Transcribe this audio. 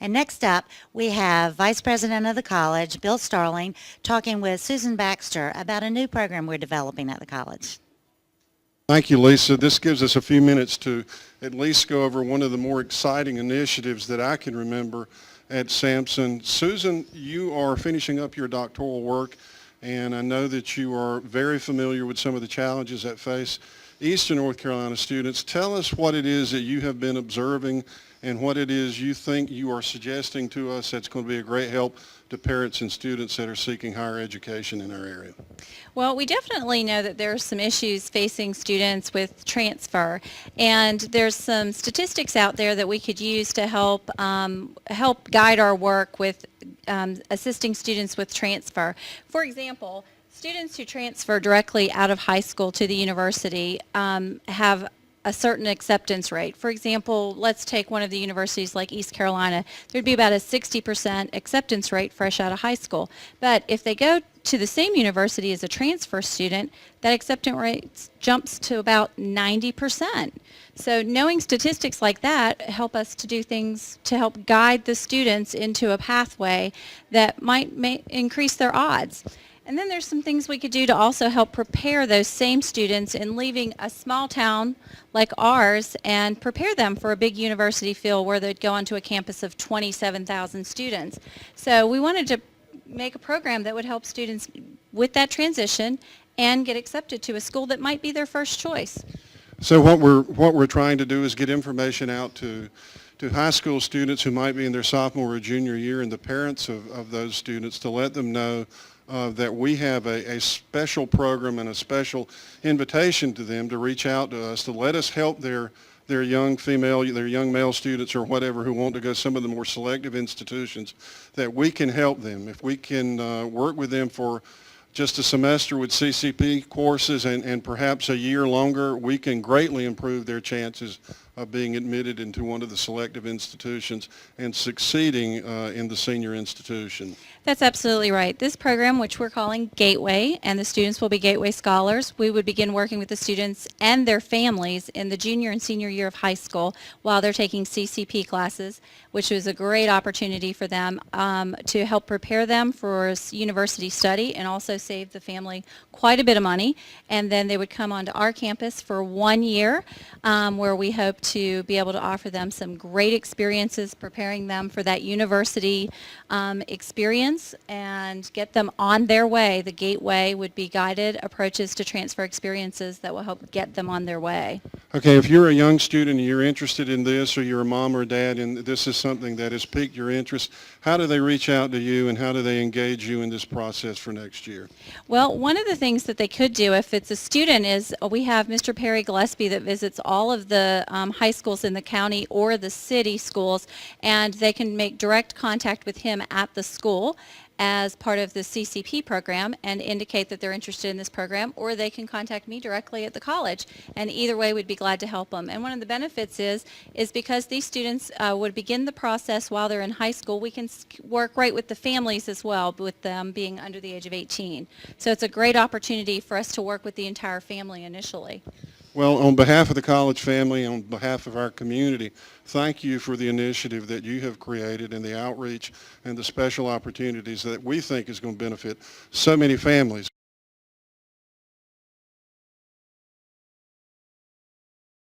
And next up, we have Vice President of the college, Bill Starling, talking with Susan Baxter about a new program we're developing at the college. Thank you, Lisa. This gives us a few minutes to at least go over one of the more exciting initiatives that I can remember at Sampson. Susan, you are finishing up your doctoral work, and I know that you are very familiar with some of the challenges that face Eastern North Carolina students. Tell us what it is that you have been observing and what it is you think you are suggesting to us that's going to be a great help to parents and students that are seeking higher education in our area. Well, we definitely know that there are some issues facing students with transfer, and there's some statistics out there that we could use to help guide our work with assisting students with transfer. For example, students who transfer directly out of high school to the university have a certain acceptance rate. For example, let's take one of the universities like East Carolina. There'd be about a 60% acceptance rate fresh out of high school. But if they go to the same university as a transfer student, that acceptance rate jumps to about 90%. So knowing statistics like that help us to do things to help guide the students into a pathway that might increase their odds. And then there's some things we could do to also help prepare those same students in leaving a small town like ours and prepare them for a big university field where they'd go onto a campus of 27,000 students. So we wanted to make a program that would help students with that transition and get accepted to a school that might be their first choice. So what we're trying to do is get information out to high school students who might be in their sophomore or junior year and the parents of those students to let them know that we have a special program and a special invitation to them to reach out to us to let us help their young male students or whatever who want to go some of the more selective institutions, that we can help them. If we can work with them for just a semester with CCP courses and perhaps a year longer, we can greatly improve their chances of being admitted into one of the selective institutions and succeeding in the senior institution. That's absolutely right. This program, which we're calling Gateway, and the students will be Gateway Scholars, we would begin working with the students and their families in the junior and senior year of high school while they're taking CCP classes, which is a great opportunity for them to help prepare them for university study and also save the family quite a bit of money. And then they would come onto our campus for 1 year where we hope to be able to offer them some great experiences, preparing them for that university experience and get them on their way. The Gateway would be guided approaches to transfer experiences that will help get them on their way. Okay, if you're a young student and you're interested in this, or you're a mom or dad and this is something that has piqued your interest, how do they reach out to you and how do they engage you in this process for next year? Well, one of the things that they could do if it's a student is we have Mr. Perry Gillespie that visits all of the high schools in the county or the city schools, and they can make direct contact with him at the school as part of the CCP program and indicate that they're interested in this program, or they can contact me directly at the college, and either way we'd be glad to help them. And one of the benefits is because these students would begin the process while they're in high school, we can work right with the families as well, with them being under the age of 18. So it's a great opportunity for us to work with the entire family initially. Well, on behalf of the college family, on behalf of our community, thank you for the initiative that you have created and the outreach and the special opportunities that we think is going to benefit so many families.